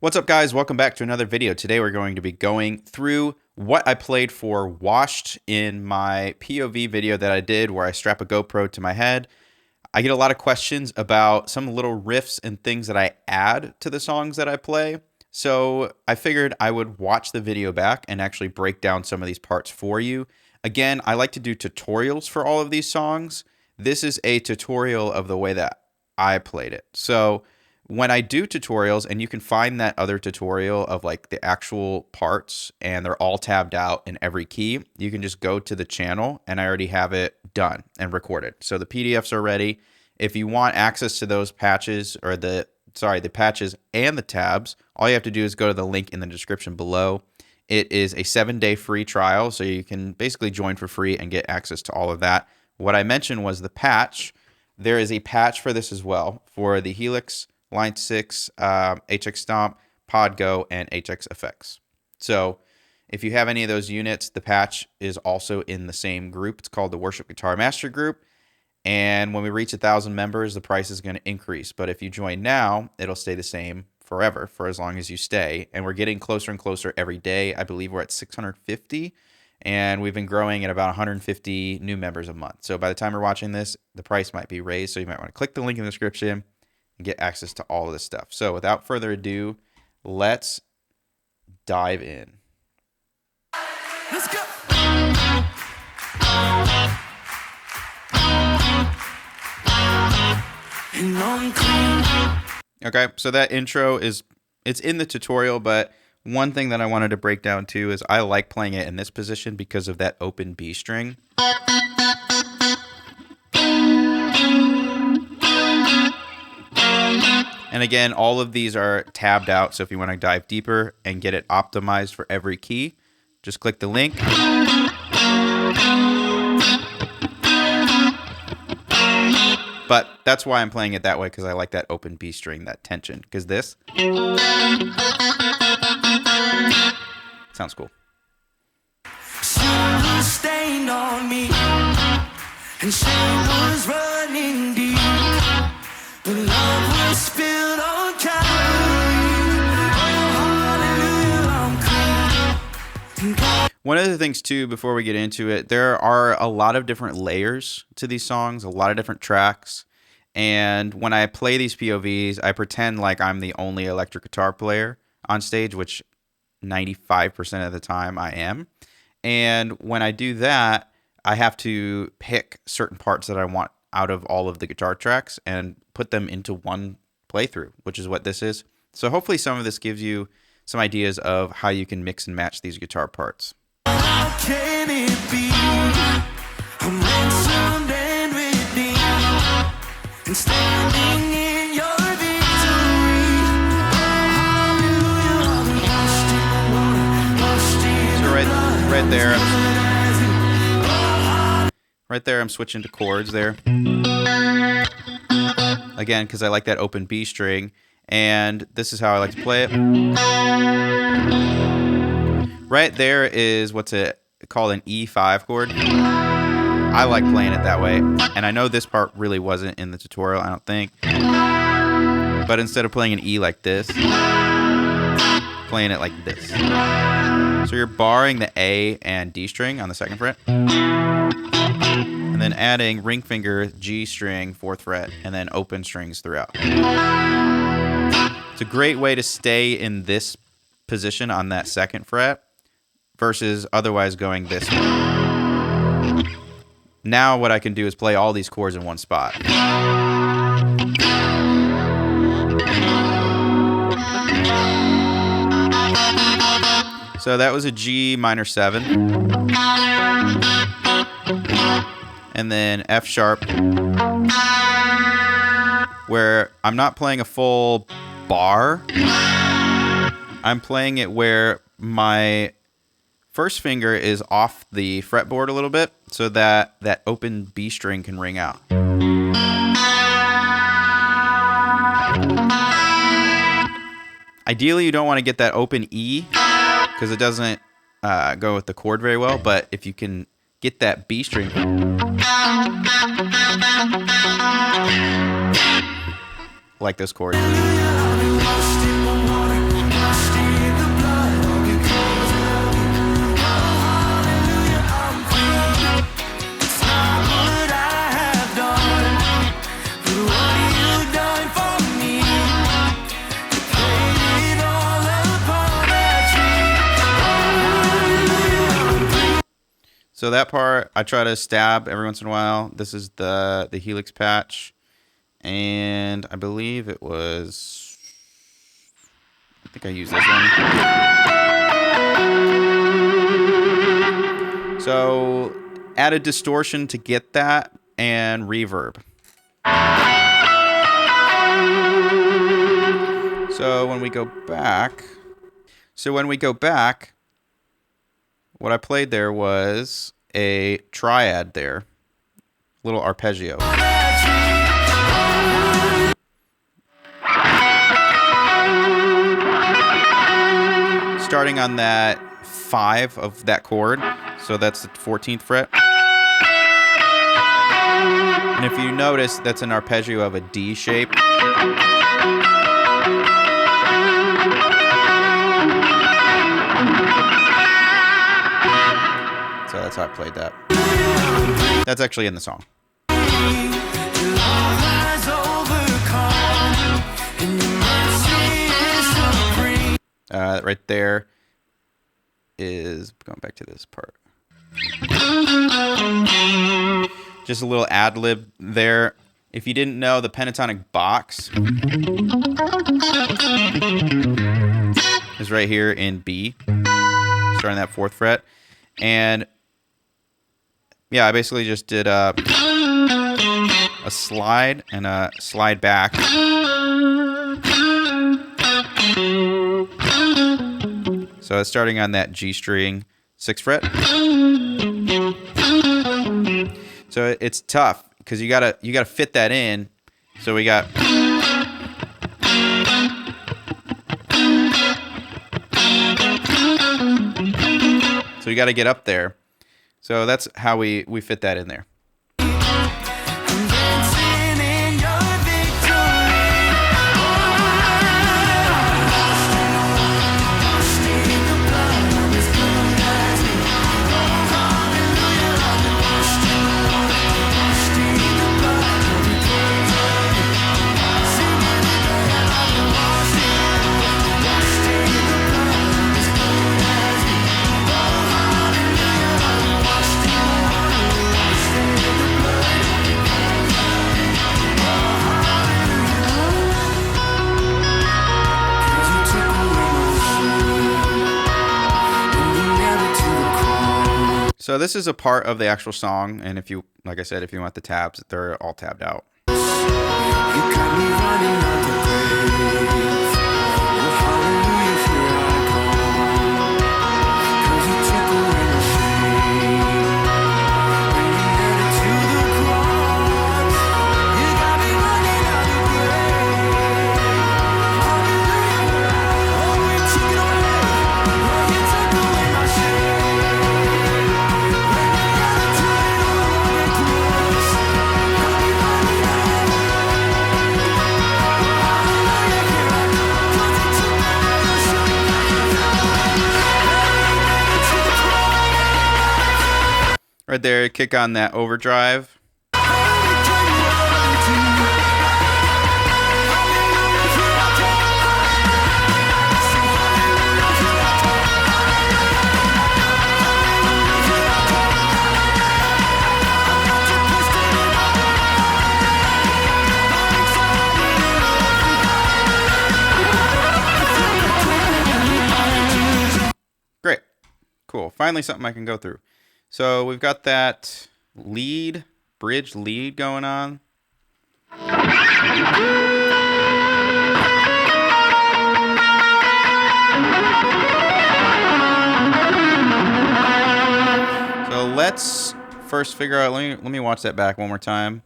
What's up, guys? Welcome back to another video. Today we're going to be going through what I played for Washed in my POV video that I did where I strap a GoPro to my head. I get a lot of questions about some little riffs and things that I add to the songs that I play. So I figured I would watch the video back and actually break down some of these parts for you. Again, I like to do tutorials for all of these songs. This is a tutorial of the way that I played it. So when I do tutorials, and you can find that other tutorial of like the actual parts and they're all tabbed out in every key, you can just go to the channel and I already have it done and recorded. So the PDFs are ready. If you want access to those patches or the patches and the tabs, all you have to do is go to the link in the description below. It is a 7-day free trial, so you can basically join for free and get access to all of that. What I mentioned was the patch. There is a patch for this as well for the Helix, Line 6, HX Stomp, Podgo, and HX Effects. So if you have any of those units, the patch is also in the same group. It's called the Worship Guitar Mastery Group. And when we reach 1,000 members, the price is going to increase. But if you join now, it'll stay the same forever, for as long as you stay. And we're getting closer and closer every day. I believe we're at 650. And we've been growing at about 150 new members a month. So by the time you're watching this, the price might be raised. So you might want to click the link in the description and get access to all of this stuff. So without further ado, let's dive in. Let's go. Okay, so that intro it's in the tutorial, but one thing that I wanted to break down too is I like playing it in this position because of that open B string. And again, all of these are tabbed out, so if you want to dive deeper and get it optimized for every key, just click the link. But that's why I'm playing it that way, because I like that open B string, that tension, because this sounds cool. Sun was stained on me, and shame was running deep. The love was spilled on Calvary. Oh, hallelujah, I'm clean. One of the things too, before we get into it, there are a lot of different layers to these songs, a lot of different tracks. And when I play these POVs, I pretend like I'm the only electric guitar player on stage, which 95% of the time I am. And when I do that, I have to pick certain parts that I want out of all of the guitar tracks and put them into one playthrough, which is what this is. So hopefully some of this gives you some ideas of how you can mix and match these guitar parts. How can it be? I'm ransomed and redeemed, and standing in your victory. Oh, hallelujah, I'm washed in So right there, blood. right there, I'm switching to chords there. Again, because I like that open B string, and this is how I like to play it. Right there is what's called an E5 chord. I like playing it that way, and I know this part really wasn't in the tutorial, I don't think. But instead of playing an E like this, playing it like this. So you're barring the A and D string on the 2nd fret, and then adding ring finger, G string, 4th fret, and then open strings throughout. It's a great way to stay in this position on that 2nd fret versus otherwise going this way. Now what I can do is play all these chords in one spot. So that was a G minor 7. And then F sharp, where I'm not playing a full bar. I'm playing it where my first finger is off the fretboard a little bit so that that open B string can ring out. Ideally, you don't want to get that open E because it doesn't go with the chord very well, but if you can get that B string, like this chord. So that part, I try to stab every once in a while. This is the helix patch. And I believe it was... I think I used this one. So added distortion to get that and reverb. So when we go back, what I played there was a triad there, little arpeggio. Starting on that 5 of that chord, so that's the 14th fret. And if you notice, that's an arpeggio of a D shape. So that's how I played that. That's actually in the song. Right there is going back to this part. Just a little ad lib there. If you didn't know, the pentatonic box is right here in B, starting that 4th fret. And yeah, I basically just did a slide and a slide back. So it's starting on that G string 6th fret. So it's tough because you gotta fit that in. So we got you got to get up there. So that's how we fit that in there. So this is a part of the actual song, and if you, like I said, if you want the tabs, they're all tabbed out. You got me running out the grave. Oh, hallelujah, here I come. 'Cause you took away my shame. When you headed to the cross, you got me running out the grave. Hallelujah, oh, you took it away. Oh, you took away my shame. Right there, kick on that overdrive. Great. Cool. Finally something I can go through. So we've got that bridge lead going on. So let's first figure out, let me watch that back one more time.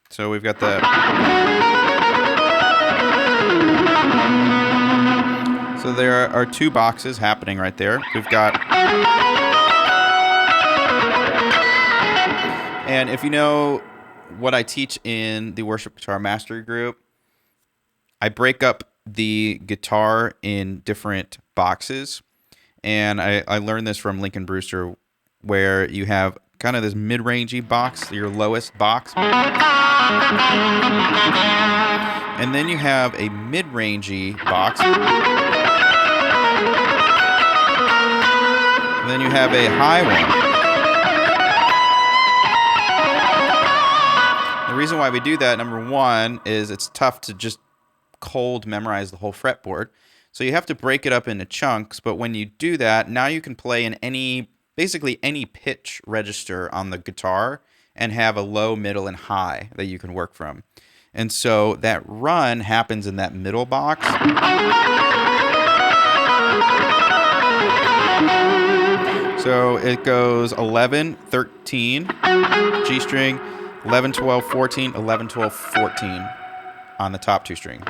So we've got the... So there are 2 boxes happening right there. We've got... And if you know what I teach in the Worship Guitar Mastery group, I break up the guitar in different boxes. And I learned this from Lincoln Brewster, where you have kind of this mid-rangey box, your lowest box. And then you have a mid-rangey box. And then you have a high one. The reason why we do that, number one, is it's tough to just cold memorize the whole fretboard. So you have to break it up into chunks, but when you do that, now you can play in basically any pitch register on the guitar and have a low, middle, and high that you can work from. And so that run happens in that middle box. So it goes 11, 13, G string, 11, 12, 14, 11, 12, 14 on the top two string.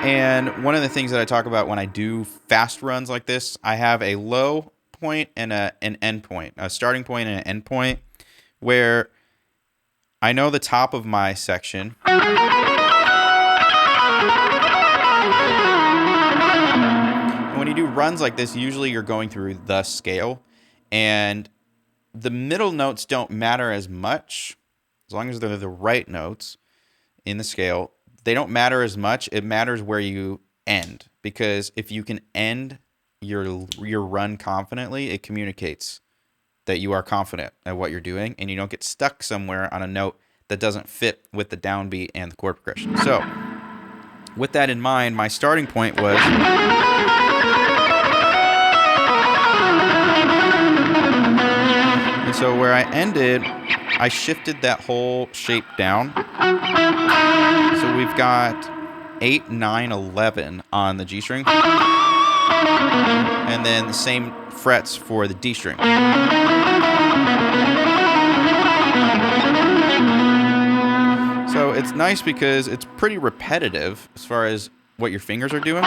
And one of the things that I talk about when I do fast runs like this, I have a low point and an end point, a starting point and an end point, where I know the top of my section. And when you do runs like this, usually you're going through the scale, and the middle notes don't matter as much, as long as they're the right notes in the scale. They don't matter as much. It matters where you end, because if you can end your run confidently, it communicates that you are confident at what you're doing, and you don't get stuck somewhere on a note that doesn't fit with the downbeat and the chord progression. So with that in mind, my starting point was and so where I ended, I shifted that whole shape down. So we've got 8, 9, 11 on the G string. And then the same frets for the D string. So it's nice because it's pretty repetitive as far as what your fingers are doing.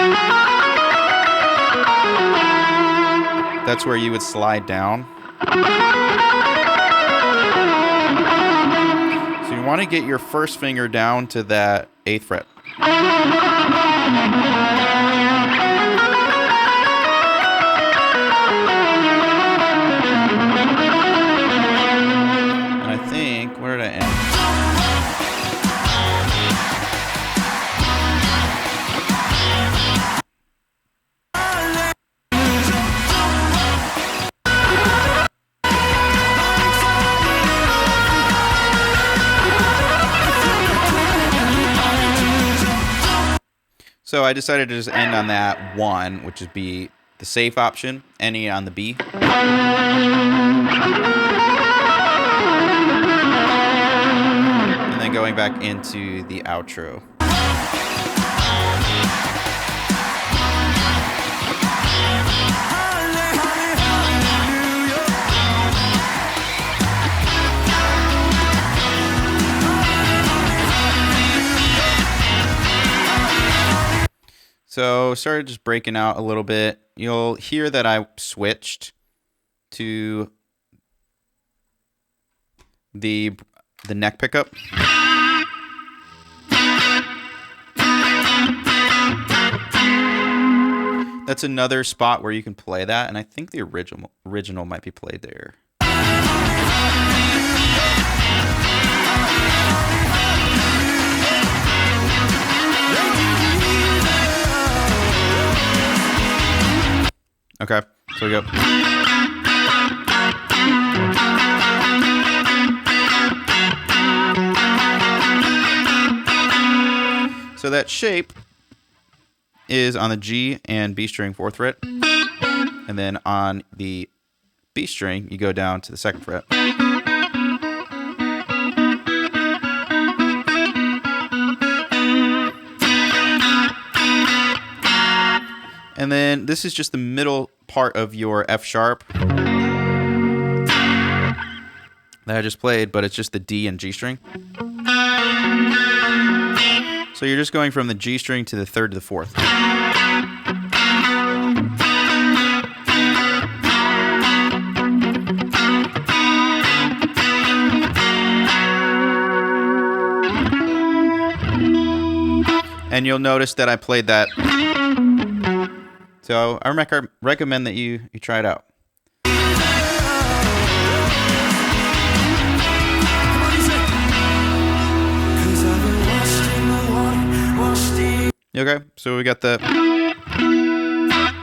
That's where you would slide down. So you want to get your first finger down to that 8th fret. And I think, where did I end? So I decided to just end on that 1, which would be the safe option, any on the B. And then going back into the outro. So started just breaking out a little bit. You'll hear that I switched to the neck pickup. That's another spot where you can play that, and I think the original might be played there. Okay, so we go. So that shape is on the G and B string 4th fret. And then on the B string, you go down to the 2nd fret. And then this is just the middle part of your F sharp that I just played, but it's just the D and G string. So you're just going from the G string to the 3rd to the 4th. And you'll notice that I played that. So I recommend that you try it out. Okay, so we got the,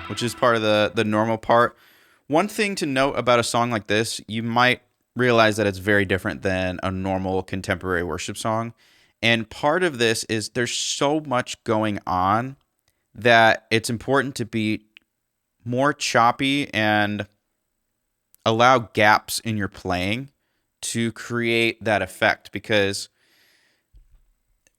which is part of the normal part. One thing to note about a song like this, you might realize that it's very different than a normal contemporary worship song. And part of this is there's so much going on that it's important to be more choppy and allow gaps in your playing to create that effect, because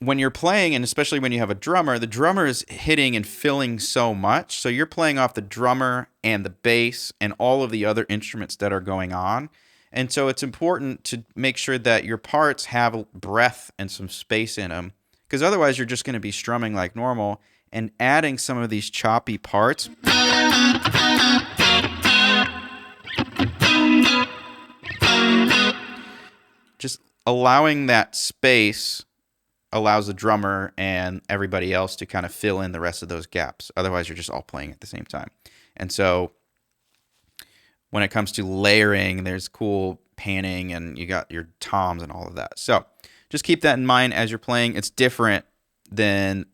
when you're playing, and especially when you have a drummer, the drummer is hitting and filling so much. So you're playing off the drummer and the bass and all of the other instruments that are going on. And so it's important to make sure that your parts have breath and some space in them, because otherwise you're just going to be strumming like normal, and adding some of these choppy parts just allowing that space allows the drummer and everybody else to kind of fill in the rest of those gaps. Otherwise, you're just all playing at the same time. And so when it comes to layering, there's cool panning and you got your toms and all of that. So just keep that in mind as you're playing. It's different than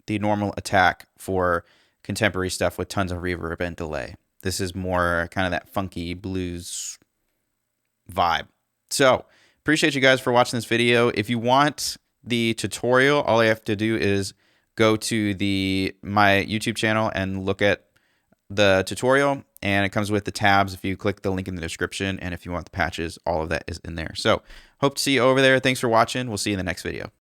the normal attack for contemporary stuff with tons of reverb and delay. This is more kind of that funky blues vibe. So appreciate you guys for watching this video. If you want the tutorial, all I have to do is go to my YouTube channel and look at the tutorial, and it comes with the tabs if you click the link in the description, and if you want the patches, all of that is in there. So hope to see you over there. Thanks for watching. We'll see you in the next video.